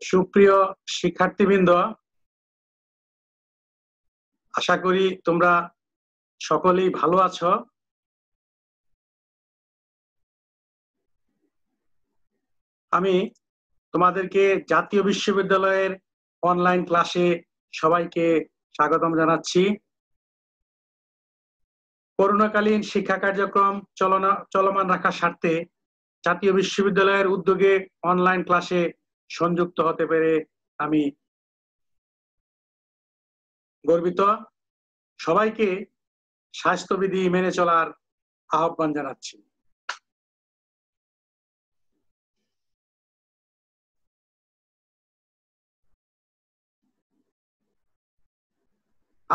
সুপ্রিয় শিক্ষার্থীবৃন্দ, আশা করি তোমরা সকলেই ভালো আছো। আমি তোমাদেরকে জাতীয় বিশ্ববিদ্যালয়ের অনলাইন ক্লাসে সবাইকে স্বাগতম জানাচ্ছি। করোনাকালীন শিক্ষা কার্যক্রম চলমান রাখার স্বার্থে জাতীয় বিশ্ববিদ্যালয়ের উদ্যোগে অনলাইন ক্লাসে সংযুক্ত হতে পেরে আমি গর্বিত। সবাইকে স্বাস্থ্যবিধি মেনে চলার আহ্বান জানাচ্ছি।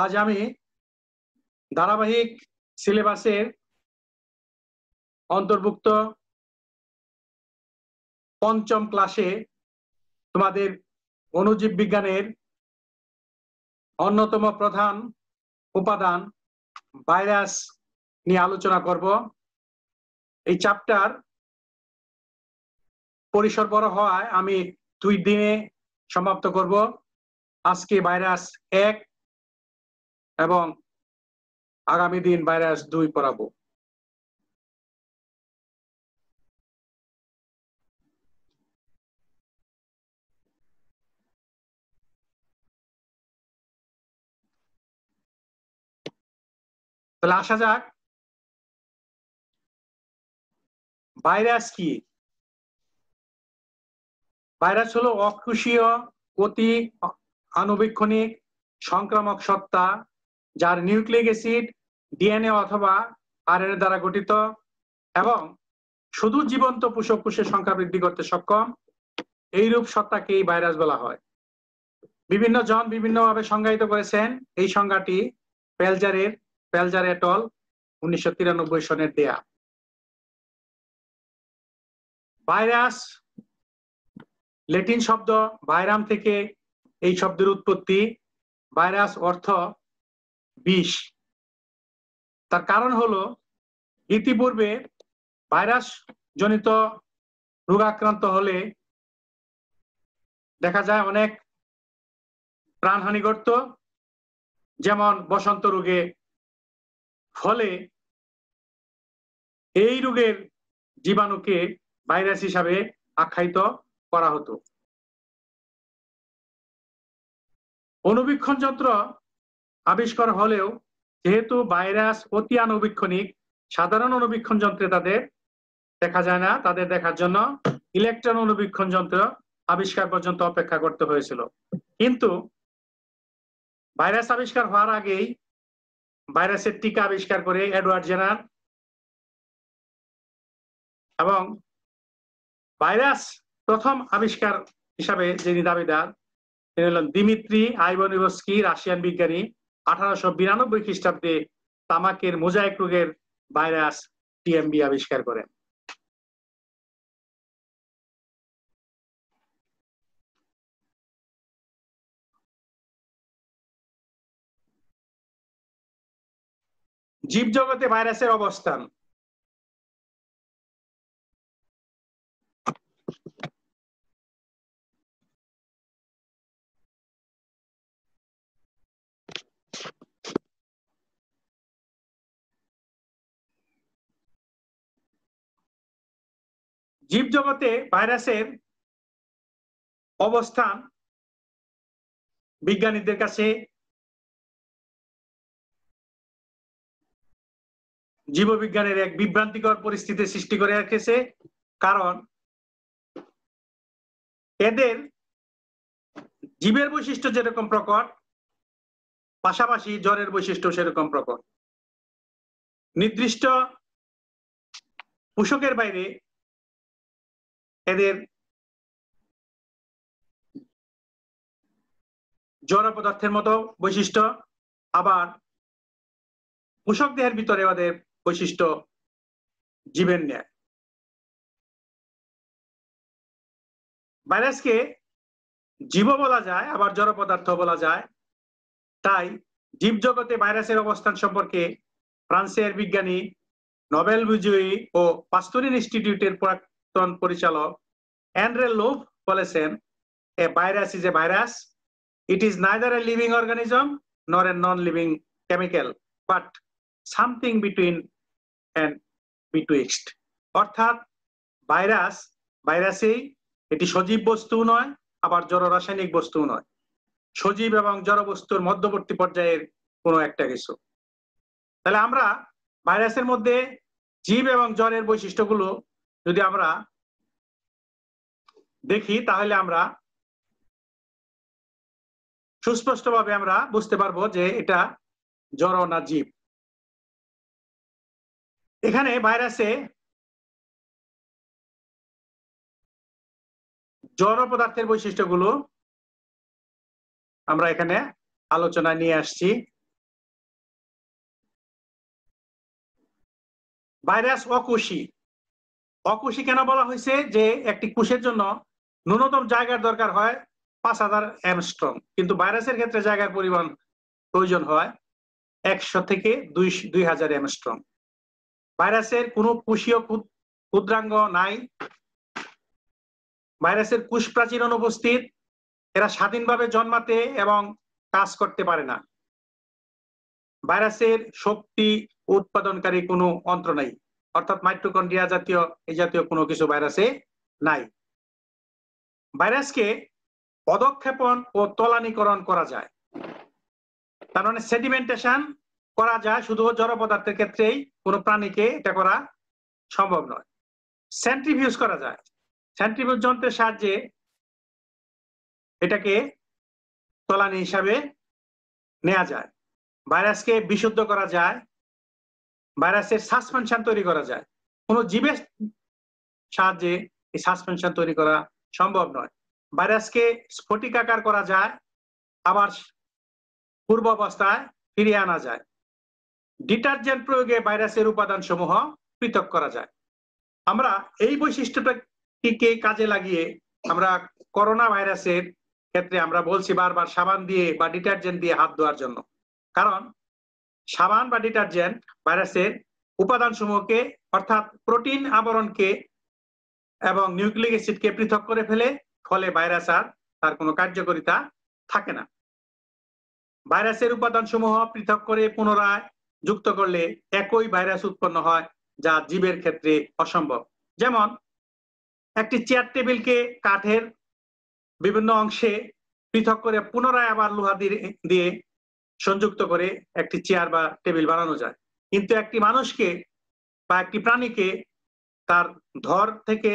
আজ আমি ধারাবাহিক সিলেবাসের অন্তর্ভুক্ত পঞ্চম ক্লাসে তোমাদের অণুজীব বিজ্ঞানের অন্যতম প্রধান উপাদান ভাইরাস নিয়ে আলোচনা করব। এই চ্যাপ্টার পরিসর বড় হওয়ায় আমি 2 দিনে সমাপ্ত করব। আজকে ভাইরাস 1 এবং আগামী দিন ভাইরাস 2 পড়াবো। তাহলে আসা যাক, ভাইরাস কি? ভাইরাস হলো অকোষীয় অতি আণুবীক্ষণিক সংক্রামক সত্তা, যার নিউক্লিক অ্যাসিড ডিএনএ অথবা আরএনএ দ্বারা গঠিত এবং শুধু জীবন্ত পোষক কোষের সংখ্যা বৃদ্ধি করতে সক্ষম। এইরূপ সত্তাকেই ভাইরাস বলা হয়। বিভিন্ন জন বিভিন্নভাবে সংজ্ঞায়িত করেছেন। এই সংজ্ঞাটি পেলজার এটল 1993 সনের দেয়া। ভাইরাস ল্যাটিন শব্দ ভাইরাম থেকে এই শব্দের উৎপত্তি। ভাইরাস অর্থ বিষ। তার কারণ হলো ইতিপূর্বে ভাইরাস জনিত রোগাক্রান্ত হলে দেখা যায় অনেক প্রাণহানি ঘটত, যেমন বসন্ত রোগে। ফলে এই রোগের জীবাণুকে ভাইরাস হিসাবে আখ্যায়িত করা হতো। অণুবীক্ষণ যন্ত্র আবিষ্কার হলেও যেহেতু ভাইরাস অতি আণুবীক্ষণিক, সাধারণ অণুবীক্ষণ যন্ত্রে তাদের দেখা যায় না। তাদের দেখার জন্য ইলেকট্রন অণুবীক্ষণ যন্ত্র আবিষ্কার পর্যন্ত অপেক্ষা করতে হয়েছিল। কিন্তু ভাইরাস আবিষ্কার হওয়ার আগেই ভাইরাসের টিকা আবিষ্কার করে এডওয়ার্ড জেনার, এবং ভাইরাস প্রথম আবিষ্কার হিসাবে যিনি দাবিদার তিনি হলেন দিমিত্রি আইভানোভস্কি, রাশিয়ান বিজ্ঞানী। 1892 খ্রিস্টাব্দে তামাকের মোজাইক রোগের ভাইরাস টিএমবি আবিষ্কার করেন। জীবজগতে ভাইরাসের অবস্থান। জীবজগতে ভাইরাসের অবস্থান বিজ্ঞানীদের কাছে জীববিজ্ঞানের এক বিভ্রান্তিকর পরিস্থিতি সৃষ্টি করে রেখেছে। কারণ এদের জীবের বৈশিষ্ট্য যেরকম প্রকট, পাশাপাশি জ্বরের বৈশিষ্ট্য সেরকম প্রকট। নির্দিষ্ট পোষকের বাইরে এদের জড় পদার্থের মতো বৈশিষ্ট্য, আবার পোষক দেহের ভিতরে ওদের বৈশিষ্ট্য জীবের ন্যায়। ভাইরাসকে জীব বলা যায়, আবার জড় পদার্থ বলা যায়। তাই জীবজগতে ভাইরাসের অবস্থান সম্পর্কে ফ্রান্সের বিজ্ঞানী, নোবেল বিজয়ী ও পাস্তুরিন ইনস্টিটিউটের প্রাক্তন পরিচালক অ্যান্ড্রে লোভ বলেছেন, a virus is a virus. It is neither a living organism nor a non-living chemical, but something between and betwixt. অর্থাৎ ভাইরাসই এটি সজীব বস্তু নয়, আবার জড় রাসায়নিক বস্তু নয়, সজীব এবং জড় বস্তুর মধ্যবর্তী পর্যায়ের কোনো একটা কিছু। তাহলে আমরা ভাইরাসের মধ্যে জীব এবং জড়ের বৈশিষ্ট্যগুলো যদি আমরা দেখি, তাহলে আমরা সুস্পষ্টভাবে আমরা বুঝতে পারবো যে এটা জড় না জীব। এখানে ভাইরাসে জড় পদার্থের বৈশিষ্ট্যগুলো আমরা এখানে আলোচনায় নিয়ে আসছি। ভাইরাস অকোষী। অকোষী কেন বলা হয়েছে? যে একটি কোষের জন্য ন্যূনতম জায়গার দরকার হয় 5000 অ্যামস্ট্রং, কিন্তু ভাইরাসের ক্ষেত্রে জায়গার পরিমাণ প্রয়োজন হয় 100 থেকে 2000 অ্যামস্ট্রং। ভাইরাসের কোনো কোষীয় ক্ষুদ্রাঙ্গ নাই, ভাইরাসের কোষ প্রাচীর অনুপস্থিত, এরা স্বাধীনভাবে জন্মাতে এবং কাজ করতে পারে না। ভাইরাসের শক্তি উৎপাদনকারী কোনো অন্ত্র নাই, অর্থাৎ মাইটোকন্ড্রিয়া জাতীয় এই জাতীয় কোনো কিছু ভাইরাসে নাই। ভাইরাসকে অধঃক্ষেপণ ও তলানীকরণ করা যায়, তার মানে সেডিমেন্টেশন করা যায়, শুধু জড় পদার্থের ক্ষেত্রেই, কোনো প্রাণীকে এটা করা সম্ভব নয়। সেন্ট্রিফিউজ করা যায়, সেন্ট্রিফিউজ যন্ত্রের সাহায্যে এটাকে তলানী হিসাবে নেওয়া যায়। ভাইরাসকে বিশুদ্ধ করা যায়, ভাইরাসের সাসপেনশন তৈরি করা যায়। কোনো জীবের সাহায্যে এই সাসপেনশন তৈরি করা সম্ভব নয়। ভাইরাসকে স্ফটিকাকার করা যায়, আবার পূর্ব অবস্থায় ফিরিয়ে আনা যায়। ডিটারজেন্ট প্রয়োগে ভাইরাসের উপাদান সমূহ পৃথক করা যায়। আমরা এই বৈশিষ্ট্যটাকে কাজে লাগিয়ে আমরা করোনা ভাইরাসের ক্ষেত্রে আমরা বলছি বারবার সাবান দিয়ে বা ডিটারজেন্ট দিয়ে হাত ধোয়ার জন্য, কারণ সাবান বা ডিটারজেন্ট ভাইরাসের উপাদান সমূহকে, অর্থাৎ প্রোটিন আবরণকে এবং নিউক্লিক অ্যাসিডকে পৃথক করে ফেলে, ফলে ভাইরাস আর তার কোনো কার্যকারিতা থাকে না। ভাইরাসের উপাদান সমূহ পৃথক করে পুনরায় যুক্ত করলে একই ভাইরাস উৎপন্ন হয়, যা জীবের ক্ষেত্রে অসম্ভব। যেমন একটি চেয়ার টেবিলকে কাঠের বিভিন্ন অংশে পৃথক করে পুনরায় আবার লোহা দিয়ে সংযুক্ত করে একটি চেয়ার বা টেবিল বানানো যায়, কিন্তু একটি মানুষকে বা একটি প্রাণীকে তার ধর থেকে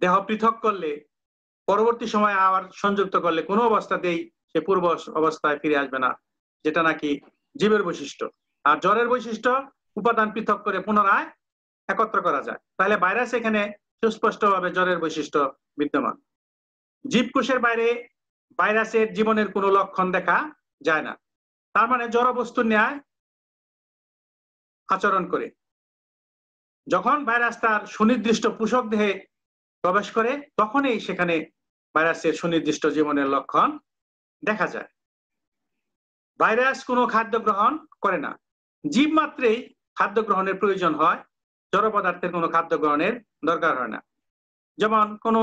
দেহ পৃথক করলে, পরবর্তী সময়ে আবার সংযুক্ত করলে কোনো অবস্থাতেই সে পূর্ব অবস্থায় ফিরে আসবে না, যেটা নাকি জীবের বৈশিষ্ট্য। আর জ্বরের বৈশিষ্ট্য উপাদান পৃথক করে পুনরায় একত্র করা যায়। তাহলে ভাইরাস এখানে সুস্পষ্টভাবে জ্বরের বৈশিষ্ট্য বিদ্যমান। জীবকোষের বাইরে ভাইরাসের জীবনের কোনো লক্ষণ দেখা যায় না, তার মানে জড় বস্তুর ন্যায় আচরণ করে। যখন ভাইরাস তার সুনির্দিষ্ট পোষক দেহে প্রবেশ করে, তখনই সেখানে ভাইরাসের সুনির্দিষ্ট জীবনের লক্ষণ দেখা যায়। ভাইরাস কোনো খাদ্য গ্রহণ করে না, জীব মাত্রেই খাদ্য গ্রহণের প্রয়োজন হয়, জড় পদার্থের কোনো খাদ্য গ্রহণের দরকার হয় না। যেমন কোনো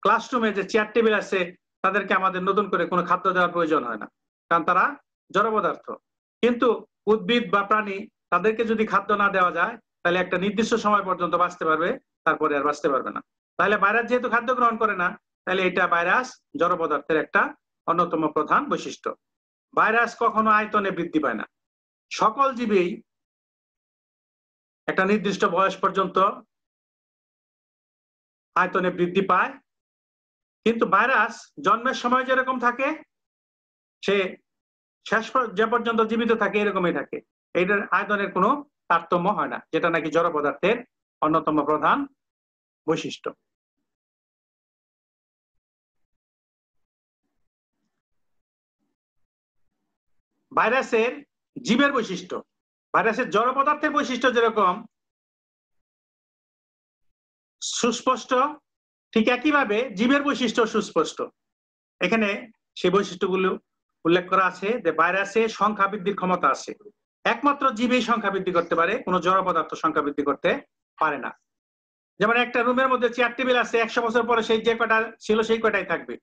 ক্লাসরুমে যে চেয়ার টেবিল আছে, তাদেরকে আমাদের নতুন করে কোনো খাদ্য দেওয়ার প্রয়োজন হয় না, কারণ তারা জড় পদার্থ। কিন্তু উদ্ভিদ বা প্রাণী, তাদেরকে যদি খাদ্য না দেওয়া যায়, তাহলে একটা নির্দিষ্ট সময় পর্যন্ত বাঁচতে পারবে, তারপরে আর বাঁচতে পারবে না। তাহলে ভাইরাস যেহেতু খাদ্য গ্রহণ করে না, তাহলে এটা ভাইরাস জড় পদার্থের একটা অন্যতম প্রধান বৈশিষ্ট্য। ভাইরাস কখনো আয়তনে বৃদ্ধি পায় না। সকল জীবেই একটা নির্দিষ্ট বয়স পর্যন্ত আয়তনে বৃদ্ধি পায়, কিন্তু ভাইরাস জন্মের সময় যেরকম থাকে, সে শেষ যে পর্যন্ত জীবিত থাকে এরকমই থাকে। এইটার আয়তনের কোনো তারতম্য হয় না, যেটা নাকি জড় পদার্থের অন্যতম প্রধান বৈশিষ্ট্য। ভাইরাসের জীবের বৈশিষ্ট্য, ভাইরাসের জড় পদার্থের বৈশিষ্ট্য যেরকম সুস্পষ্ট, ঠিক একইভাবে জীবের বৈশিষ্ট্য সুস্পষ্ট। এখানে সেই বৈশিষ্ট্যগুলো উল্লেখ করা আছে যে ভাইরাসে সংখ্যা বৃদ্ধির ক্ষমতা আছে। একমাত্র জীবেই সংখ্যা বৃদ্ধি করতে পারে, কোনো জড় পদার্থ সংখ্যা বৃদ্ধি করতে পারে না। যেমন একটা রুমের মধ্যে চেয়ার টেবিল আছে, 100 বছর পরে সেই যে কটা ছিল সেই কটাই থাকবে,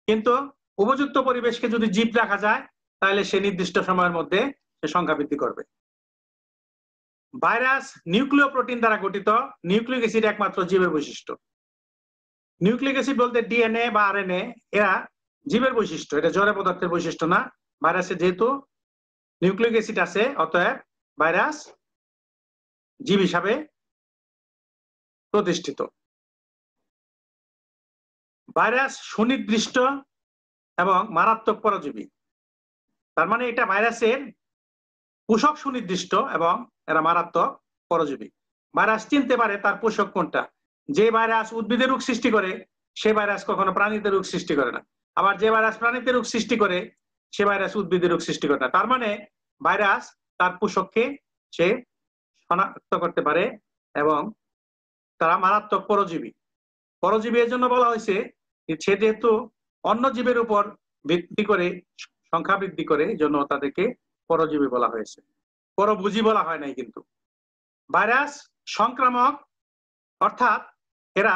কিন্তু উপযুক্ত পরিবেশকে যদি জীব রাখা যায় তাহলে সে নির্দিষ্ট সময়ের মধ্যে সে সংখ্যা বৃদ্ধি করবে। ভাইরাস নিউক্লিয় প্রোটিন দ্বারা গঠিত, নিউক্লিক অ্যাসিড একমাত্র জীবের বৈশিষ্ট্য। নিউক্লিক অ্যাসিড বলতে ডিএনএ বা আরএনএ, এরা জীবের বৈশিষ্ট্য, এটা জড় পদার্থের বৈশিষ্ট্য না। ভাইরাসে যেহেতু নিউক্লিক অ্যাসিড আছে, অতএব ভাইরাস জীব হিসাবে প্রতিষ্ঠিত। ভাইরাস সুনির্দিষ্ট এবং মারাত্মক পরজীবী। তার মানে এটা ভাইরাসের পোষক সুনির্দিষ্ট এবং এরা মারাত্মক পরজীবী। ভাইরাস চিনতে পারে তার পোষক কোনটা। যে ভাইরাস উদ্ভিদের রোগ সৃষ্টি করে সে ভাইরাস কখনো প্রাণীতে রোগ সৃষ্টি করে না, আবার যে ভাইরাস প্রাণীতে রোগ সৃষ্টি করে সে ভাইরাস উদ্ভিদের রোগ সৃষ্টি করে না। তার মানে ভাইরাস তার পোষককে সে শনাক্ত করতে পারে এবং তারা মারাত্মক পরজীবী। পরজীবী এর জন্য বলা হয়েছে সে যেহেতু অন্য জীবের উপর ভিত্তি করে সংখ্যা বৃদ্ধি করে, এই জন্য তাদেরকে পরজীবী বলা হয়েছে, পরভোজী বলা হয় নাই। কিন্তু ভাইরাস সংক্রামক, অর্থাৎ এরা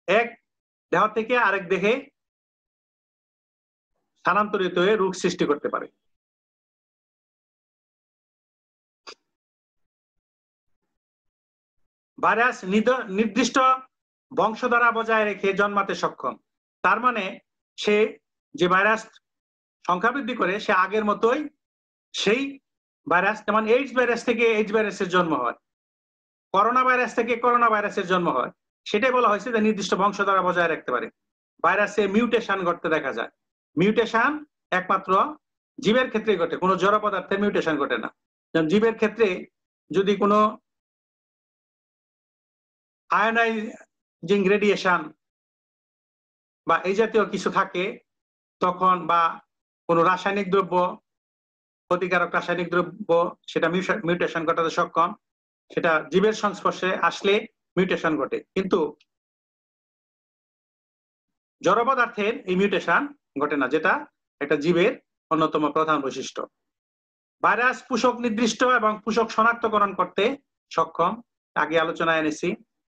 এক দেহ থেকে আরেক দেহে স্থানান্তরিত হয়ে রোগ সৃষ্টি করতে পারে। ভাইরাস নির্দিষ্ট বংশধারা বজায় রেখে জন্মাতে সক্ষম। তার মানে সে যে ভাইরাস সংখ্যা বৃদ্ধি করে সে আগের মতোই সেই ভাইরাস, যেমন এইডস ভাইরাস থেকে এইডস ভাইরাসের জন্ম হয়, করোনা ভাইরাস থেকে করোনা ভাইরাসের জন্ম হয়, সেটাই বলা হয়েছে যে নির্দিষ্ট বংশধারা বজায় রাখতে পারে। ভাইরাসে মিউটেশন ঘটতে দেখা যায়। মিউটেশন একমাত্র জীবের ক্ষেত্রে ঘটে, কোনো জড় পদার্থে মিউটেশন ঘটে না। যেমন জীবের ক্ষেত্রে যদি কোনো আয়োনাইজিং রেডিয়েশন বা এই জাতীয় কিছু থাকে তখন, বা কোনো রাসায়নিক দ্রব্য, ক্ষতিকারক রাসায়নিক দ্রব্য, সেটা মিউটেশন ঘটাতে সক্ষম, সেটা জীবের সংস্পর্শে আসলে মিউটেশন ঘটে। কিন্তু জড় পদার্থের এই মিউটেশন ঘটে না, যেটা একটা জীবের অন্যতম প্রধান বৈশিষ্ট্য। ভাইরাস পোষক নির্দিষ্ট এবং পোষক শনাক্তকরণ করতে সক্ষম, আগে আলোচনায় এনেছি।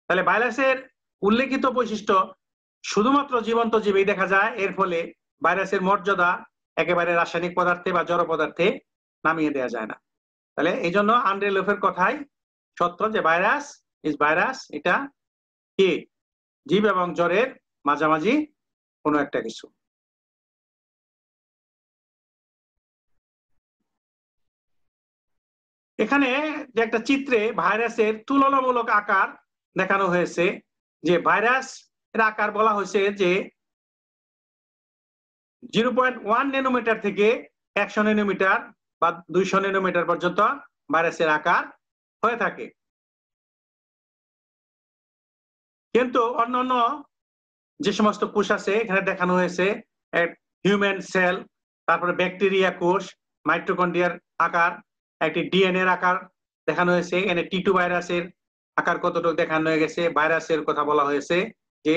তাহলে ভাইরাসের উল্লেখিত বৈশিষ্ট্য শুধুমাত্র জীবন্ত জীবেই দেখা যায়। এর ফলে ভাইরাসের মর্যাদা একেবারে রাসায়নিক পদার্থে বা জড় পদার্থে নামিয়ে দেওয়া যায় না। তাহলে এই জন্য আন্দ্রে লোফের কথাই সত্য যে ভাইরাস ইজ ভাইরাস, এটা কি জীব এবং জড়ের মাঝামাঝি কোনো একটা কিছু। এখানে যে একটা চিত্রে ভাইরাসের তুলনামূলক আকার দেখানো হয়েছে, যে ভাইরাস এর আকার বলা হয়েছে যে 0.1 ন্যানোমিটার থেকে 100 ন্যানোমিটার বা 200 ন্যানোমিটার পর্যন্ত ভাইরাসের আকার হয়ে থাকে। কিন্তু অন্যান্য যে সমস্ত কোষ আছে এখানে দেখানো হয়েছে হিউম্যান সেল, তারপরে ব্যাকটেরিয়া কোষ, মাইটোকন্ড্রিয়ার আকার, একটি ডিএনএ এর আকার দেখানো হয়েছে। এখানে টি2 ভাইরাসের আকার কতটুকু দেখানো হয়ে গেছে। ভাইরাসের কথা বলা হয়েছে যে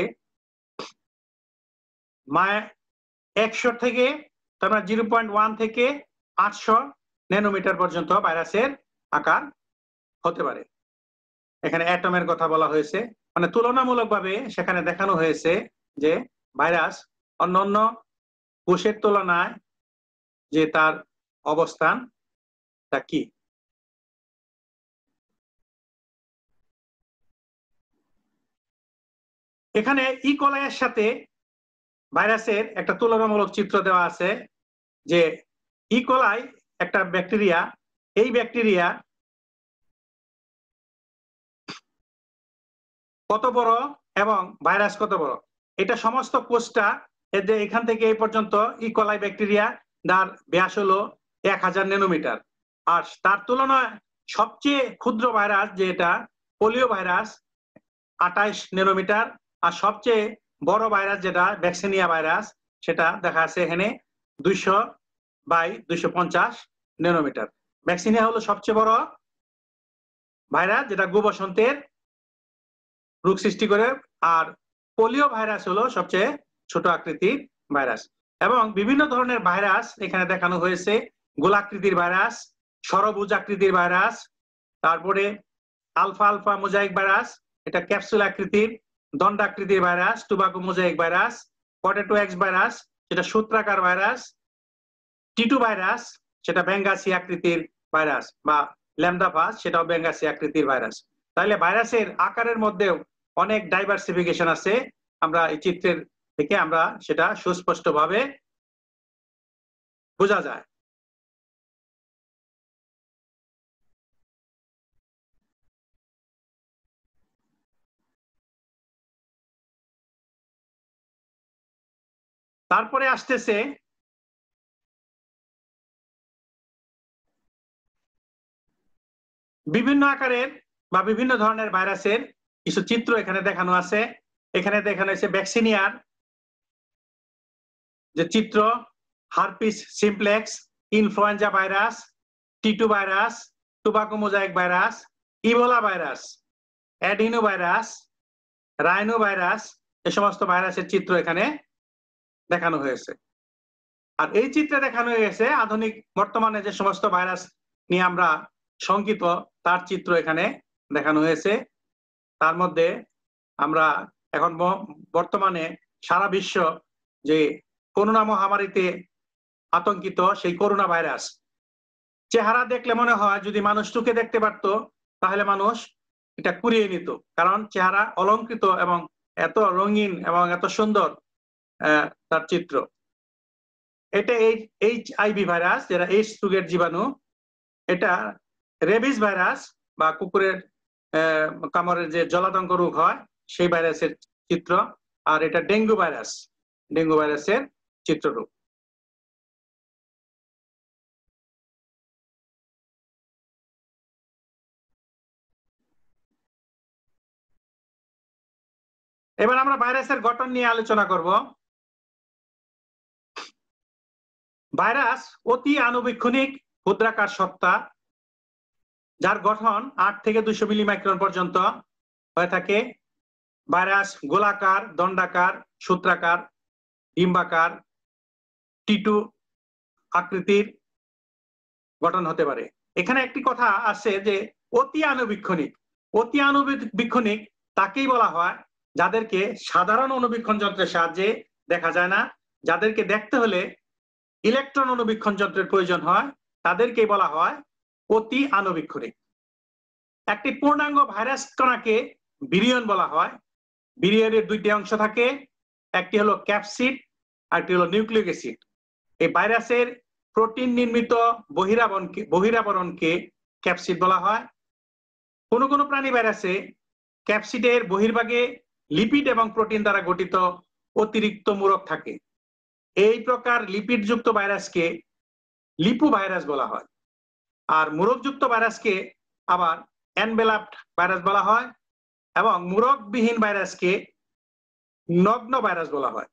100 থেকে, তার মানে 0.1 থেকে 800 ন্যানোমিটার পর্যন্ত ভাইরাসের আকার হতে পারে। এখানে অ্যাটমের কথা বলা হয়েছে, মানে তুলনামূলকভাবে সেখানে দেখানো হয়েছে যে ভাইরাস অন্যান্য কোষের তুলনায় যে তার অবস্থান তা কি। এখানে ইকোলাইয়ের সাথে ভাইরাসের একটা তুলনামূলক চিত্র দেওয়া আছে, যে ইকোলাই একটা ব্যাকটেরিয়া, এই ব্যাকটেরিয়া কত বড় এবং ভাইরাস কত বড়, এটা সমস্ত কোষটা এখান থেকে এই পর্যন্ত ইকোলাই ব্যাকটেরিয়া তার ব্যাস হলো 1000 ন্যানোমিটার। আর তার তুলনায় সবচেয়ে ক্ষুদ্র ভাইরাস যেটা পোলিও ভাইরাস 28 ন্যানোমিটার, আর সবচেয়ে বড় ভাইরাস যেটা ভ্যাকসিনিয়া ভাইরাস সেটা দেখা আছে এখানে 200 বাই 250 ন্যানোমিটার। ভ্যাকসিনিয়া হলো সবচেয়ে বড় ভাইরাস যেটা গো বসন্তের রোগ সৃষ্টি করে, আর পোলিও ভাইরাস হলো সবচেয়ে ছোট আকৃতির ভাইরাস। এবং বিভিন্ন ধরনের ভাইরাস এখানে দেখানো হয়েছে, গোলাকৃতির ভাইরাস, সরবুজ আকৃতির ভাইরাস, তারপরে আলফা আলফা মোজাইক ভাইরাস, এটা ক্যাপসুল আকৃতির, দণ্ডাকৃতির virus, tobacco mosaic virus, potato X virus, সেটা সূত্রাকার ভাইরাস, টিটু ভাইরাস সেটা ব্যাঙ্গাসি আকৃতির ভাইরাস, বা ল্যামডা-ভাস সেটাও ব্যাঙ্গাসি আকৃতির ভাইরাস। তাহলে ভাইরাসের আকারের মধ্যেও অনেক ডাইভার্সিফিকেশন আছে, আমরা এই চিত্রের থেকে আমরা সেটা সুস্পষ্টভাবে বোঝা যায়। তারপরে আসতেছে বিভিন্ন আকারের বা বিভিন্ন ধরনের ভাইরাসের কিছু চিত্র এখানে দেখানো আছে। এখানে দেখানো হয়েছে ভ্যাকসিনিয়ার যে চিত্র, herpes simplex, influenza virus, Titu virus, tobacco mosaic virus, Ebola virus, adeno virus, rhino virus, এই সমস্ত ভাইরাসের চিত্র এখানে দেখানো হয়েছে। আর এই চিত্রে দেখানো হয়েছে আধুনিক বর্তমানে যে সমস্ত ভাইরাস নিয়ে আমরা শঙ্কিত তার চিত্র এখানে দেখানো হয়েছে। তার মধ্যে আমরা এখন বর্তমানে সারা বিশ্ব যে করোনা মহামারীতে আতঙ্কিত সেই করোনা ভাইরাস, চেহারা দেখলে মনে হয় যদি মানুষ চোখে দেখতে পারতো তাহলে মানুষ এটা কুড়িয়ে নিত, কারণ চেহারা অলঙ্কৃত এবং এত রঙিন এবং এত সুন্দর তার চিত্র। এটা HIV ভাইরাস, যেটা এইডস রোগের জীবাণু। এটা রেবিস ভাইরাস বা কুকুরের কামড়ের যে জলাতঙ্ক রোগ হয় সেই ভাইরাসের চিত্র। আর এটা ডেঙ্গু ভাইরাস, ডেঙ্গু ভাইরাসের চিত্ররূপ। এবার আমরা ভাইরাসের গঠন নিয়ে আলোচনা করব। ভাইরাস অতি আণুবীক্ষণিক ক্ষুদ্রাকার সত্তা, যার গঠন 8 থেকে 200 মিলিমাইক্রন পর্যন্ত হয়ে থাকে। ভাইরাস গোলাকার, দণ্ডাকার, সূত্রাকার, ডিম্বাকার, টিটু আকৃতির গঠন হতে পারে। এখানে একটি কথা আছে যে অতি আণুবীক্ষণিক। অতি আণুবীক্ষণিক তাকেই বলা হয় যাদেরকে সাধারণ অণুবীক্ষণ যন্ত্রের সাহায্যে দেখা যায় না, যাদেরকে দেখতে হলে ইলেকট্রন অণুবীক্ষণ যন্ত্রের প্রয়োজন হয়, তাদেরকেই বলা হয় অতি আণুবীক্ষণিক। একটি পূর্ণাঙ্গ ভাইরাস কণাকে বিরিয়ন বলা হয়। বিরিয়নের দুইটি অংশ থাকে, একটি হলো ক্যাপসিড আর একটি হলো নিউক্লিক অ্যাসিড। এই ভাইরাসের প্রোটিন নির্মিত বহিরাবরণকে ক্যাপসিড বলা হয়। কোন কোন প্রাণী ভাইরাসে ক্যাপসিডের বহির্ভাগে লিপিড এবং প্রোটিন দ্বারা গঠিত অতিরিক্ত মূরক থাকে। এই প্রকার লিপিডযুক্ত ভাইরাসকে লিপু ভাইরাস বলা হয়। আর মূরকযুক্ত ভাইরাসকে আবার এনভেলাপড ভাইরাস বলা হয়, এবং মূরকবিহীন ভাইরাসকে নগ্ন ভাইরাস বলা হয়।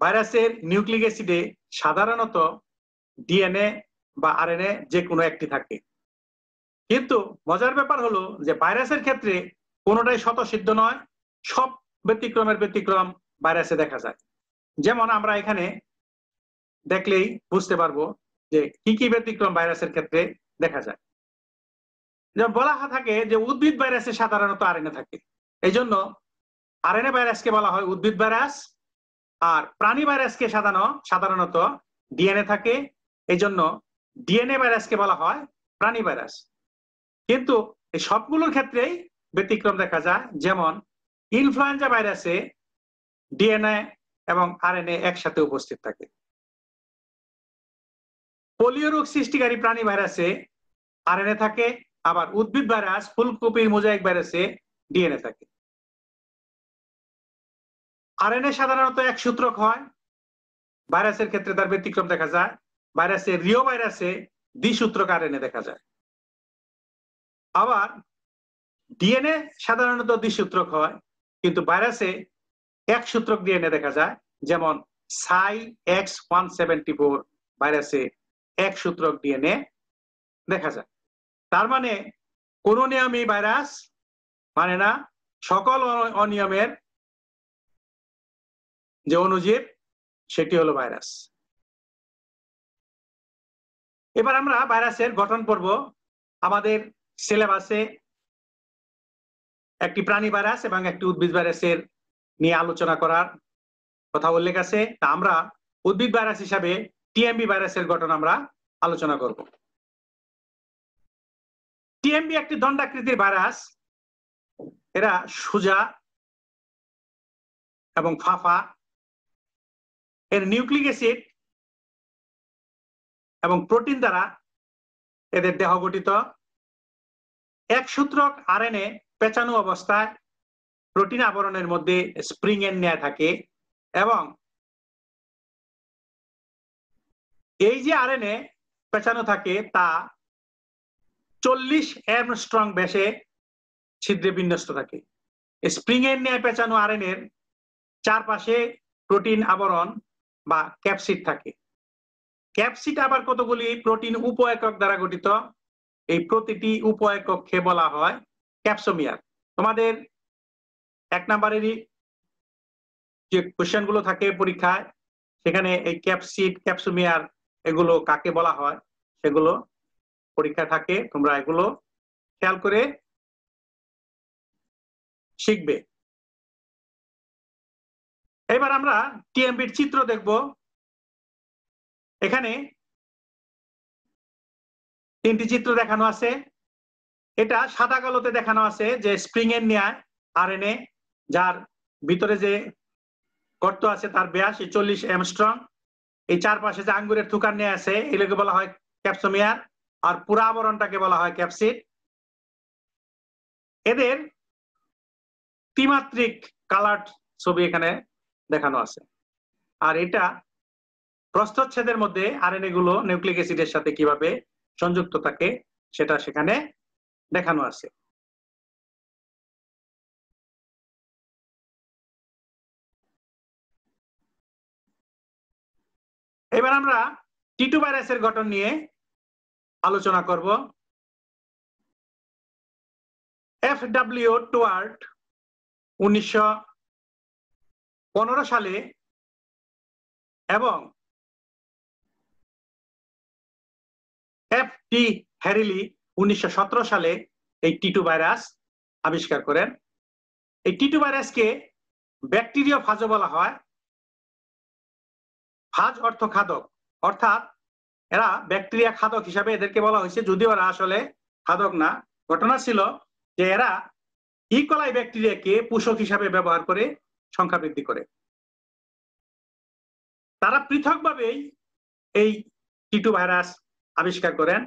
ভাইরাসের নিউক্লিক অ্যাসিডে সাধারণত ডিএনএ বা আরএনএ যে কোনো একটি থাকে। কিন্তু মজার ব্যাপার হলো যে ভাইরাসের ক্ষেত্রে কোনোটাই স্বতঃসিদ্ধ নয়, সব ব্যতিক্রমের ব্যতিক্রম ভাইরাসে দেখা যায়। যেমন আমরা এখানে দেখলেই বুঝতে পারবো যে কি কি ব্যতিক্রম ভাইরাসের ক্ষেত্রে দেখা যায়। যেমন বলা থাকে যে উদ্ভিদ ভাইরাসে সাধারণত আরএনএ থাকে, এই জন্য আরএনএ ভাইরাসকে বলা হয় উদ্ভিদ ভাইরাস। আর প্রাণী ভাইরাসকে সাধারণত ডিএনএ থাকে, এই জন্য ডিএনএ ভাইরাসকে বলা হয় প্রাণী ভাইরাস। কিন্তু এই সবগুলোর ক্ষেত্রেই ব্যতিক্রম দেখা যায়। যেমন ইনফ্লুয়েঞ্জা ভাইরাসে ডিএনএ এবং আরএনএ একসাথে উপস্থিত থাকে। পোলিও রোগ সৃষ্টিকারী প্রাণী ভাইরাসে আরএনএ থাকে, আবার উদ্ভিদ ভাইরাস ফুলকপির মোজাইক ভাইরাসে ডিএনএ থাকে। আরএনএ সাধারণত এক সূত্রক হয়, ভাইরাসের ক্ষেত্রে তার ব্যতিক্রম দেখা যায়। ভাইরাসে রিও ভাইরাসে দ্বিসূত্রক আরএনএ দেখা যায়। আবার ডিএনএ সাধারণত দ্বিসূত্রক হয়, কিন্তু ভাইরাসে এক সূত্রক ডিএনএ দেখা যায়। যেমন X174 ভাইরাসে এক সূত্রক ডিএনএ দেখা যায়। তার মানে কোন নিয়মই ভাইরাস মানে না, সকল অনিয়মের যে অণুজীব সেটি হলো ভাইরাস। এবার আমরা ভাইরাসের গঠন পড়ব। আমাদের সিলেবাসে একটি প্রাণী ভাইরাস এবং একটি উদ্ভিদ ভাইরাসের নিয়ে আলোচনা করার কথা উল্লেখ আছে। তা আমরা উদ্ভিদ ভাইরাস হিসাবে টিএমবি ভাইরাসের গঠন আমরা আলোচনা করব। টিএমবি একটি দণ্ডাকৃতির ভাইরাস। এরা সোজা এবং ফাফা। এর নিউক্লিক অ্যাসিড এবং প্রোটিন দ্বারা এদের দেহ গঠিত। এক সূত্রক আরএনএ পেঁচানো অবস্থায় প্রোটিন আবরণের মধ্যে স্প্রিং এর ন্যায় থাকে এবং এই যে আরএনএ পেঁচানো থাকে তা 40 অ্যামস্ট্রং ব্যাসে ছিদ্রে বিন্যস্ত থাকে। স্প্রিং এর ন্যায় পেঁচানো আরএনএর চারপাশে প্রোটিন আবরণ বা ক্যাপসিড থাকে। ক্যাপসিড আবার কতগুলি প্রোটিন উপ একক দ্বারা গঠিত। এই প্রতিটি উপ একককে বলা হয় ক্যাপসোমিয়ার। তোমাদের 1 নম্বরেরই যে কোশ্চেন গুলো থাকে পরীক্ষায়, সেখানে এই ক্যাপসিড, ক্যাপসোমিয়ার এগুলো কাকে বলা হয় সেগুলো পরীক্ষা থাকে। তোমরা এগুলো খেয়াল করে শিখবে। এবার আমরা টিএমবির চিত্র দেখব। এখানে 3টি চিত্র দেখানো আছে। এটা সাদা কালোতে দেখানো আছে যে স্প্রিং এর ন্যায় আরএনএ, যার ভিতরে যে গর্ত আছে তার ব্যাস 40 অ্যামস্ট্রং। এই চারপাশে যে আঙ্গুরের থুকার ন্যায় আছে এগুলোকে বলা হয় ক্যাপসোমিয়ার, আর পুরা আবরণটাকে বলা হয় ক্যাপসিড। এদের ত্রিমাত্রিক কালার ছবি এখানে দেখানো আছে। আর এটা প্রস্থচ্ছেদের মধ্যে আরএনএ গুলো নিউক্লিক অ্যাসিডের সাথে কিভাবে সংযুক্ত থাকে সেটা সেখানে দেখানো আছে। এবার আমরা টি2 ভাইরাসের গঠন নিয়ে আলোচনা করব। এফডব্লিউ টুয়ার্ট 1915 সালে এবং এফ.টি. হ্যারিলি 1917 সালে এই টি2 ভাইরাস আবিষ্কার করেন। এই টি2 ভাইরাসকে ব্যাকটেরিওফাজও বলা হয়। ফাজ অর্থ খাদক, অর্থাৎ এরা ব্যাকটেরিয়া খাদক হিসাবে এদেরকে বলা হয়েছে, যদিও এরা আসলে খাদক না। ঘটনা ছিল যে এরা ইকোলাই ব্যাকটেরিয়াকে পোষক হিসাবে ব্যবহার করে সংখ্যা বৃদ্ধি করে। তারা পৃথকভাবেই এই টি2 ভাইরাস আবিষ্কার করেন।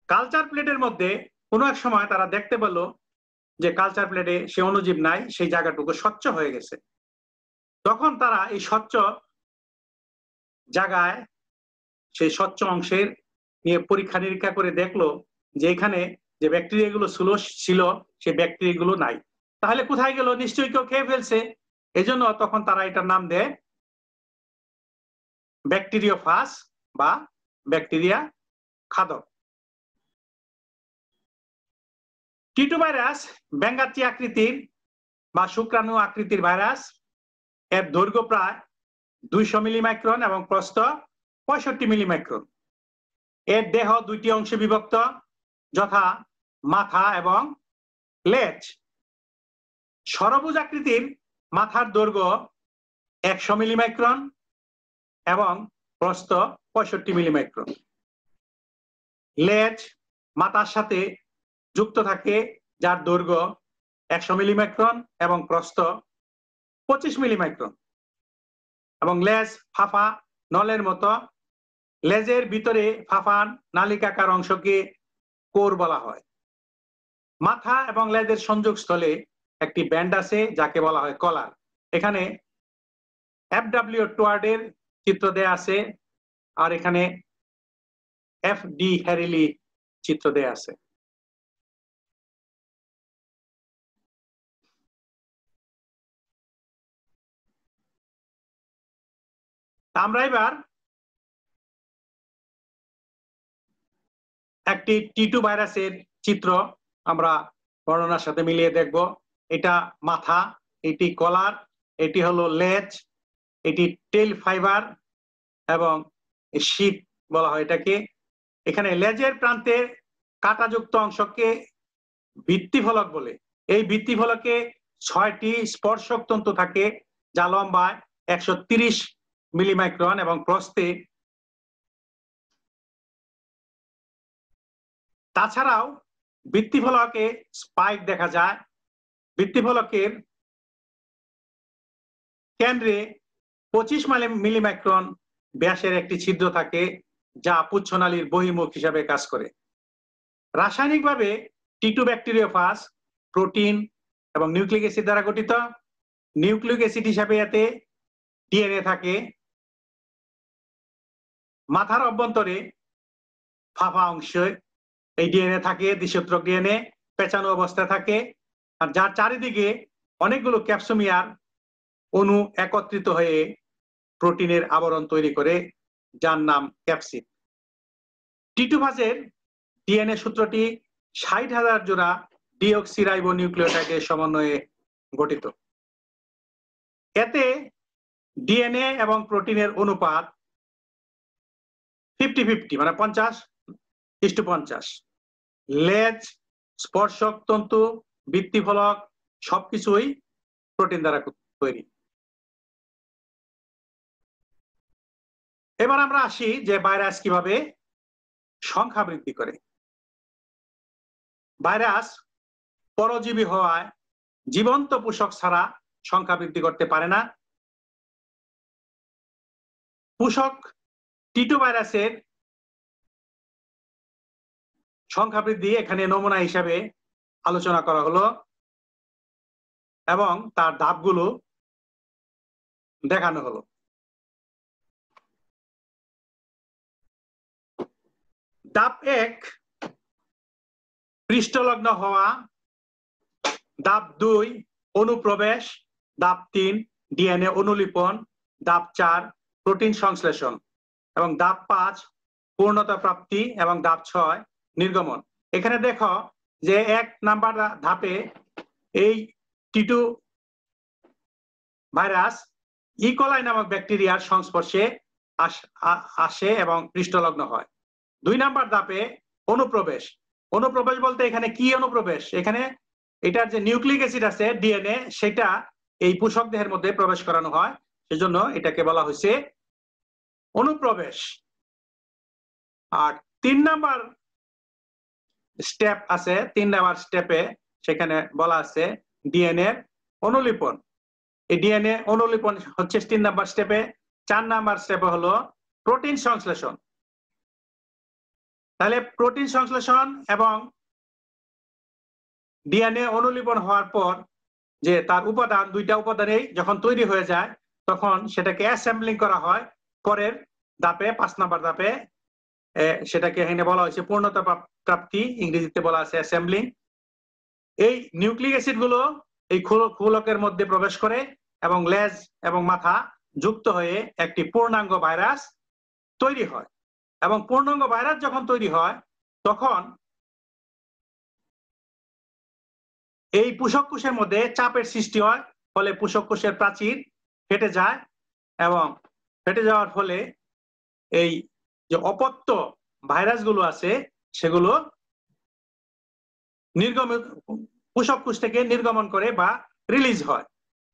কালচার প্লেটের মধ্যে কোনো এক সময় তারা দেখতে পেল যে কালচার প্লেটে সে অণুজীব নাই, সেই জায়গাটুকু স্বচ্ছ হয়ে গেছে। তখন তারা এই স্বচ্ছ জায়গায়, সেই স্বচ্ছ অংশের নিয়ে পরীক্ষা নিরীক্ষা করে দেখলো যে এখানে যে ব্যাকটেরিয়াগুলো ছিল সেই ব্যাকটেরিয়াগুলো নাই। তাহলে কোথায় গেল? নিশ্চয়ই কেউ খেয়ে ফেলছে। এজন্য তখন তারা এটার নাম দেয় ব্যাকটেরিওফাজ বা ব্যাকটেরিয়া খাদক। টি2 ভাইরাস ব্যাঙ্গাত্রী আকৃতির বা শুক্রাণু আকৃতির ভাইরাস। এর দৈর্ঘ্য প্রায় 200 মিলিমাইক্রন এবং প্রস্থ 65 মিলিমাইক্রন। এর দেহ 2টি অংশে বিভক্ত, যথা মাথা এবং লেজ। ষড়ভুজ আকৃতির মাথার দৈর্ঘ্য 100 মিলিমাইক্রন এবং প্রস্থ 65 মিলিমাইক্রন। লেজ মাথার সাথে যুক্ত থাকে, যার দৈর্ঘ্য 100 মিলিমাইক্রন এবং প্রস্থ 25 মিলিমাইক্রন। এবং লেজ ফাফা নলের মতো। লেজের ভিতরে ফাফা নালিকাকার অংশকে কোর বলা হয়। মাথা এবং লেজের সংযোগস্থলে একটি ব্যান্ড আছে যাকে বলা হয় কলার। এখানে এফডব্লিউ টুয়ার্ডের চিত্র দেয়া আছে, আর এখানে এফ.ডি. হ্যারিলি চিত্র দেয়া আছে। আমরা এবার একটি টি2 ভাইরাসের চিত্র আমরা বর্ণনার সাথে মিলিয়ে দেখব। এটা মাথা, এটি কলার, এটি হলো লেজ, এটি টেল ফাইবার এবং শীত বলা হয় এটাকে। এখানে লেজের প্রান্তে কাঁটাযুক্ত অংশকে ভিত্তিফলক বলে। এই ভিত্তিফলকে 6টি স্পর্শক তন্তু থাকে যা লম্বায় 130 মিলিমাইক্রন এবং প্রস্থে। তাছাড়াও ভিত্তিফলকে স্পাইক দেখা যায়। ভিত্তিফলকের কেন্দ্রে 25 মিলিমাইক্রন ব্যাসের একটি ছিদ্র থাকে যা পুচ্ছনালীর বহির্মুখ হিসাবে কাজ করে। রাসায়নিকভাবে টি2 ব্যাকটেরিওফাজ প্রোটিন এবং নিউক্লিক অ্যাসিড দ্বারা গঠিত। নিউক্লিক অ্যাসিড হিসাবে এতে ডিএনএ থাকে। মাথার অভ্যন্তরে ফাঁপা অংশে এই ডিএনএ থাকে, দ্বিসূত্রক ডিএনএ পেঁচানো অবস্থায় থাকে, আর যার চারিদিকে অনেকগুলো ক্যাপসোমিয়ার অণু একত্রিত হয়ে প্রোটিনের আবরণ তৈরি করে, যার নাম ক্যাপসিড। টি2 ফাজের ডিএনএ সূত্রটি 60,000 জোড়া ডিঅক্সিরাইবো নিউক্লিওটাইডের সমন্বয়ে গঠিত। এতে ডিএনএ এবং প্রোটিনের অনুপাত 50-50, মানে 50:50। লেজ, স্পর্শক তন্তু, ভিত্তিফলক সবকিছুই প্রোটিন দ্বারা তৈরি। এবার আমরা আসি যে ভাইরাস কিভাবে সংখ্যা বৃদ্ধি করে। ভাইরাস পরজীবী হওয়ায় জীবন্ত পোষক ছাড়া সংখ্যা বৃদ্ধি করতে পারে না। পোষক টি2 ভাইরাসের সংখ্যা বৃদ্ধি এখানে নমুনা হিসাবে আলোচনা করা হলো এবং তার ধাপগুলো দেখানো হলো। ধাপ 1 পৃষ্ঠলগ্ন হওয়া, ধাপ 2 অনুপ্রবেশ, ধাপ 3 ডিএনএ অনুলিপন, ধাপ 4 প্রোটিন সংশ্লেষণ এবং ধাপ 5 পূর্ণতা প্রাপ্তি এবং ধাপ 6 নির্গমন। এখানে দেখো যে 1 নাম্বার ধাপে এই টি2 ভাইরাস ইকোলাই নামক ব্যাকটেরিয়ার সংস্পর্শে আসে এবং পৃষ্ঠলগ্ন হয়। 2 নাম্বার ধাপে অনুপ্রবেশ। অনুপ্রবেশ বলতে এখানে কি অনুপ্রবেশ? এখানে এটার যে নিউক্লিক অ্যাসিড আছে ডিএনএ, সেটা এই পোষক দেহের মধ্যে প্রবেশ করানো হয়, সেজন্য এটাকে বলা হয়েছে অনুপ্রবেশ। আর 3 নাম্বার স্টেপ আছে, 3 নাম্বার স্টেপে সেখানে বলা আছে ডিএনএ অনুলিপন। এই ডিএনএ অনুলিপন হচ্ছে 3 নাম্বার স্টেপে। 4 নাম্বার স্টেপে হলো প্রোটিন সংশ্লেষণ। তাহলে প্রোটিন সংশ্লেষণ এবং ডিএনএ অনুলিপন হওয়ার পর যে তার উপাদান, 2টা উপাদানেই যখন তৈরি হয়ে যায় তখন সেটাকে অ্যাসেম্বলিং করা হয়। পরের ধাপে 5 নাম্বার ধাপে সেটাকে এখানে বলা হয়েছে পূর্ণতা প্রাপ্তি, ইংরেজিতে বলা আছে অ্যাসেম্বলিং। এই নিউক্লিক অ্যাসিড গুলো এই খোলকের মধ্যে প্রবেশ করে এবং লেজ এবং মাথা যুক্ত হয়ে একটি পূর্ণাঙ্গ ভাইরাস তৈরি হয়। এবং পূর্ণাঙ্গ ভাইরাস যখন তৈরি হয় তখন এই পোষক কোষের মধ্যে চাপের সৃষ্টি হয়, ফলে পোষক কোষের প্রাচীর ফেটে যায় এবং ফেটে যাওয়ার ফলে এই যে অপত্য ভাইরাসগুলো আছে সেগুলো নির্গমন, পোষক কোষ থেকে নির্গমন করে বা রিলিজ হয়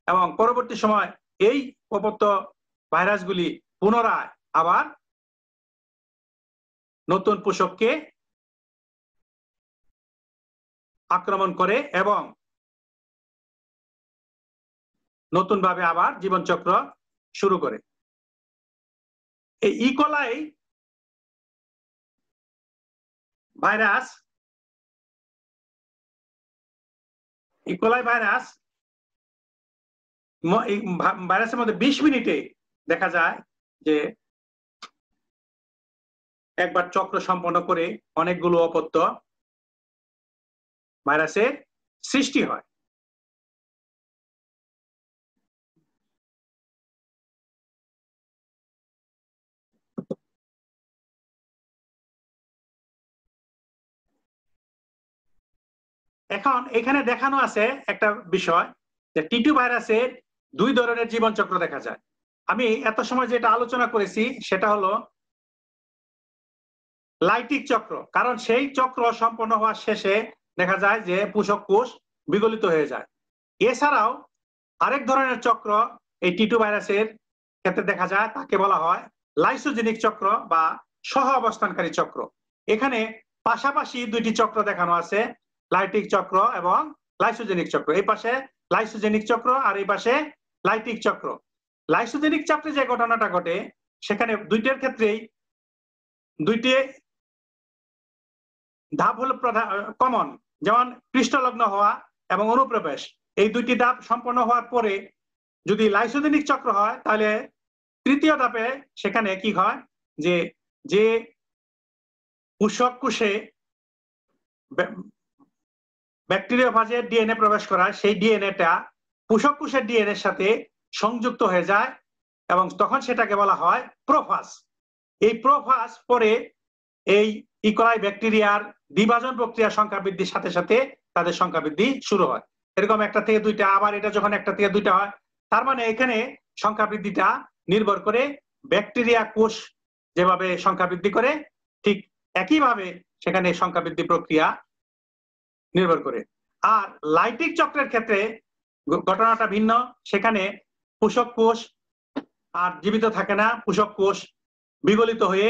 এবং পরবর্তী সময় এই অপত্য ভাইরাসগুলি পুনরায় আবার নতুন পোষককে আক্রমণ করে এবং নতুন ভাবে আবার জীবনচক্র শুরু করে। এই ইকোলাই ভাইরাস ভাইরাসের মধ্যে 20 মিনিটে দেখা যায় যে একবার চক্র সম্পন্ন করে অনেকগুলো অপত্য ভাইরাসের সৃষ্টি হয়। এখন এখানে দেখানো আছে একটা বিষয় যে টি2 ভাইরাসের 2 ধরনের জীবনচক্র দেখা যায়। আমি এত সময় যেটা আলোচনা করেছি সেটা হলো লাইটিক চক্র, কারণ সেই চক্র সম্পন্ন হওয়ার শেষে দেখা যায় যে পোষক কোষ বিগলিত হয়ে যায়। এছাড়াও আরেক ধরনের চক্র এই টি2 ভাইরাসের ক্ষেত্রে দেখা যায়, তাকে বলা হয় লাইসোজেনিক চক্র বা সহ অবস্থানকারী চক্র। এখানে পাশাপাশি দুইটি চক্র দেখানো আছে, লাইটিক চক্র এবং লাইসোজেনিক চক্র। এই পাশে লাইসোজেনিক চক্র আর এই পাশে লাইটিক চক্র। লাইসোজেনিক চক্রে যে ঘটনাটা ঘটে সেখানে দুইটার ক্ষেত্রেই দুইটি ধাপ হলো কমন, যেমন পৃষ্ঠলগ্ন হওয়া এবং অনুপ্রবেশ। এই দুইটি ধাপ সম্পন্ন হওয়ার পরে যদি লাইসোজেনিক চক্র হয় তাহলে তৃতীয় ধাপে সেখানে কি হয় যে যে পোষক কোষে ব্যাকটেরিয়াফাজে ডিএনএ প্রবেশ করায় সেই ডিএনএটা পোষক কোষের ডিএনএর সাথে সংযুক্ত হয়ে যায় এবং তখন সেটাকে বলা হয় প্রোফাজ। এই প্রোফাজ পরে এই ইকোলাই ব্যাকটেরিয়ার বিভাজন প্রক্রিয়ার সংখ্যা বৃদ্ধির সাথে সাথে তাদের সংখ্যা বৃদ্ধি শুরু হয়। এরকম একটা থেকে দুইটা, আবার এটা যখন একটা থেকে দুইটা হয়, তার মানে এখানে সংখ্যা বৃদ্ধিটা নির্ভর করে ব্যাকটেরিয়া কোষ যেভাবে সংখ্যা বৃদ্ধি করে ঠিক একইভাবে সেখানে সংখ্যা বৃদ্ধি প্রক্রিয়া নির্ভর করে। আর লাইটিক চক্রের ক্ষেত্রে ঘটনাটা ভিন্ন, সেখানে পোষক কোষ আর জীবিত থাকে না, পোষক কোষ বিগলিত হয়ে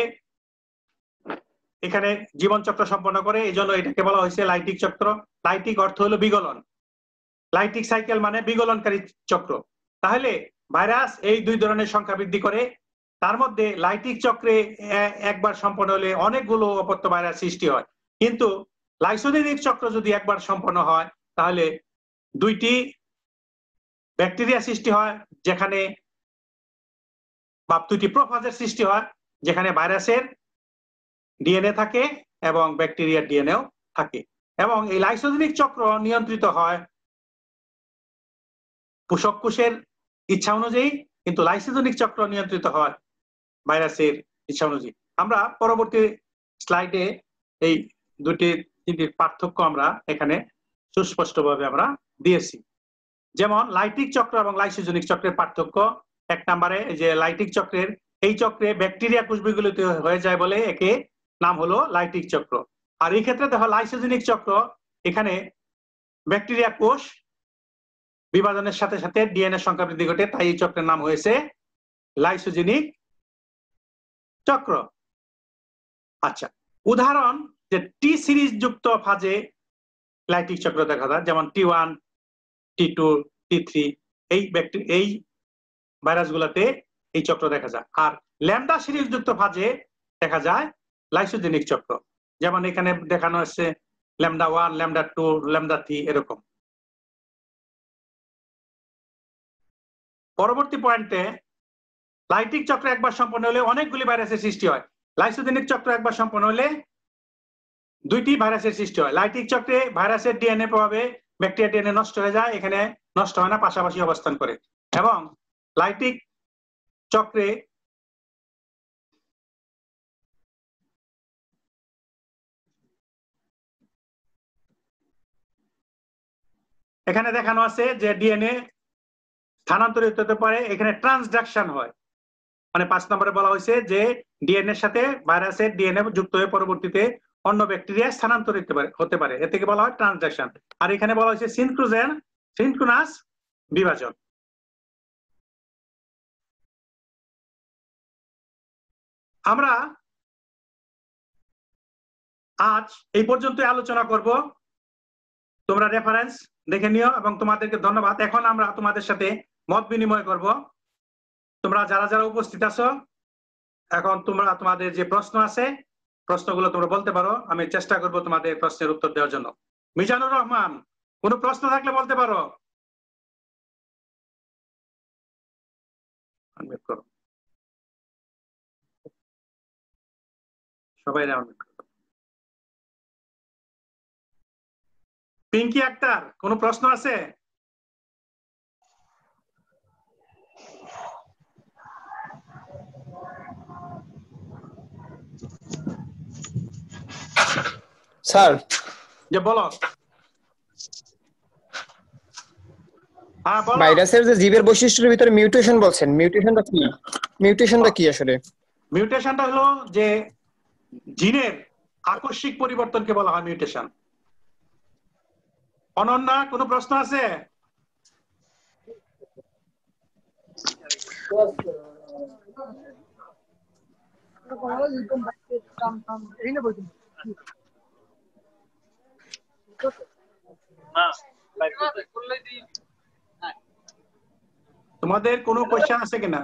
এখানে জীবন চক্র সম্পন্ন করে, এই জন্য এটাকে বলা হয়েছে লাইটিক চক্র। লাইটিক অর্থ হলো বিগলন, লাইটিক সাইকেল মানে বিগলনকারী চক্র। তাহলে ভাইরাস এই দুই ধরনের সংখ্যা বৃদ্ধি করে, তার মধ্যে লাইটিক চক্রে একবার সম্পন্ন হলে অনেকগুলো অপত্য ভাইরাস সৃষ্টি হয়, কিন্তু লাইসোজেনিক চক্র যদি একবার সম্পন্ন হয় তাহলে দুইটি ব্যাকটেরিয়া সৃষ্টি হয়, যেখানে বা দুইটি প্রোফাজের সৃষ্টি হয়, যেখানে ভাইরাসের ডিএনএ থাকে এবং ব্যাকটেরিয়ার ডিএনএও থাকে। এবং এই লাইসোজেনিক চক্র নিয়ন্ত্রিত হয় পোষক কোষের ইচ্ছা অনুযায়ী, কিন্তু লাইসোজেনিক চক্র নিয়ন্ত্রিত হয় ভাইরাসের ইচ্ছা অনুযায়ী। আমরা পরবর্তী স্লাইডে এই দুটি তিনটির পার্থক্য আমরা এখানে সুস্পষ্টভাবে আমরা দিয়েছি। যেমন লাইটিক চক্র এবং লাইসোজেনিক চক্রের পার্থক্য, এক নম্বরে যে লাইটিক চক্রের এই চক্রে ব্যাকটেরিয়া কোষ বিগলিত হয়ে যায় বলে একে নাম হলো লাইটিক চক্র। আর এই ক্ষেত্রে দেখো লাইসোজেনিক চক্র, এখানে ব্যাকটেরিয়া কোষ বিভাজনের সাথে সাথে ডিএনএ সংখ্যা বৃদ্ধি ঘটে, তাই এই চক্রের নাম হয়েছে লাইসোজেনিক চক্র। আচ্ছা, উদাহরণ যে টি সিরিজ যুক্ত ফাজে লাইটিক চক্র দেখা যায়, যেমন টি1, টি2, টি3, এই ভাইরাস গুলাতে এই চক্র দেখা যায়। আর ল্যামডা সিরিজ যুক্ত ফাজে দেখা যায় লাইসোজেনিক চক্র, যেমন এখানে দেখানো হচ্ছে ল্যামডা1, ল্যামডা2, ল্যামডা3 এরকম। পরবর্তী পয়েন্টে, লাইটিক চক্র একবার সম্পন্ন হলে অনেকগুলি ভাইরাসের সৃষ্টি হয়, লাইসোজেনিক চক্র একবার সম্পন্ন হলে দুইটি ভাইরাসের সৃষ্টি হয়। লাইটিক চক্রে ভাইরাসের ডিএনএ প্রভাবে ব্যাকটেরিয়া ডিএনএ নষ্ট হয়ে যায়, এখানে নষ্ট হয় না, পাশাপাশি অবস্থান করে। এবং লাইটিক চক্রে এখানে দেখানো আছে যে ডিএনএ স্থানান্তরিত হতে পারে, এখানে ট্রান্সডাকশন হয়, মানে 5 নম্বরে বলা হয়েছে যে ডিএনএ এর সাথে ভাইরাসের ডিএনএ যুক্ত হয়ে পরবর্তীতে অন্য ব্যাকটেরিয়া স্থানান্তরিত হতে পারে, এটাকে বলা হয় ট্রান্সডাকশন। আর এখানে বলা হয়েছে সিনক্রোনাস বিভাজন। আমরা আজ এই পর্যন্ত আলোচনা করব, তোমরা রেফারেন্স দেখে নিও এবং তোমাদেরকে ধন্যবাদ। এখন আমরা তোমাদের সাথে মত বিনিময় করব। তোমরা যারা যারা উপস্থিত আছো, এখন তোমরা তোমাদের যে প্রশ্ন আছে প্রশ্নগুলো তোমরা বলতে পারো, আমি চেষ্টা করব তোমাদের প্রশ্নের উত্তর দেওয়ার জন্য। মিজানুর রহমান, কোনো প্রশ্ন থাকলে বলতে পারো। সবাই পিঙ্কি আক্তার, কোনো প্রশ্ন আছে? স্যার, যে বলো। ভাইরাসের যে জীবের বৈশিষ্ট্যের ভিতরে মিউটেশন বলছেন, মিউটেশনটা কি? মিউটেশনটা কি আসলে? মিউটেশনটা হলো যে জিনের আকস্মিক পরিবর্তনকে বলা হয় মিউটেশন। অনন্যা, কোনো প্রশ্ন আছে? তোমাদের কোনো কোশ্চেন আছে কিনা?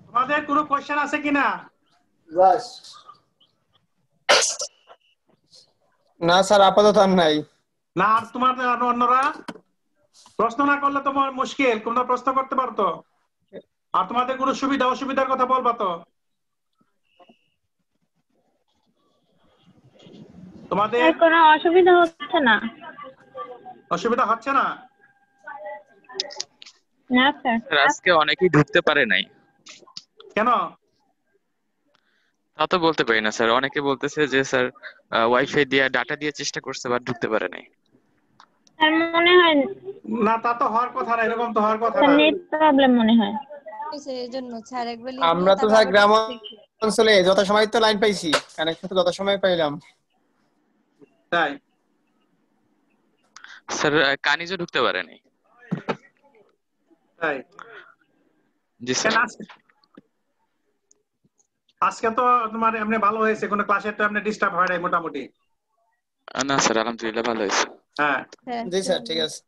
তোমাদের কোনো কোশ্চেন আছে কিনা? না স্যার, আপাতত আর নাই। না, আর তোমাদের আর অন্যরা প্রশ্ন না করলে তোমার মুশকিল, তোমরা প্রশ্ন করতে পারতো। আর তোমাদের কোনো সুবিধা অসুবিধার কথা বলবা তো। তোমাদের কোনো অসুবিধা হচ্ছে না। অসুবিধা হচ্ছে না? না স্যার। স্যার আজকে অনেকেই ঢুকতে পারে নাই। কেন? তা তো বলতে পারি না স্যার, অনেকে বলতেছে যে স্যার ওয়াইফাই দিয়ে ডাটা দিয়ে চেষ্টা করছে বাট ঢুকতে পারে নাই। স্যার মনে হয় না, তা তো হওয়ার কথা না, এরকম তো হওয়ার কথা স্যার না। নেট প্রবলেম মনে হয়। এজন্য স্যার একবার আমরা তো স্যার গ্রাম অঞ্চলে যত সময় তো লাইন পাইছি, কানেকশন তো যত সময় পাইলাম। তাই? স্যার কানিজও ঢুকতে পারে নাই। তাই? জি স্যার। আজকে তো তোমার এমনি ভালো হয়েছে, কোনো ক্লাসে তো এমনি ডিস্টার্ব হয় নাই মোটামুটি। না স্যার আলহামদুলিল্লাহ ভালো হয়েছে। হ্যাঁ জি স্যার, ঠিক আছে।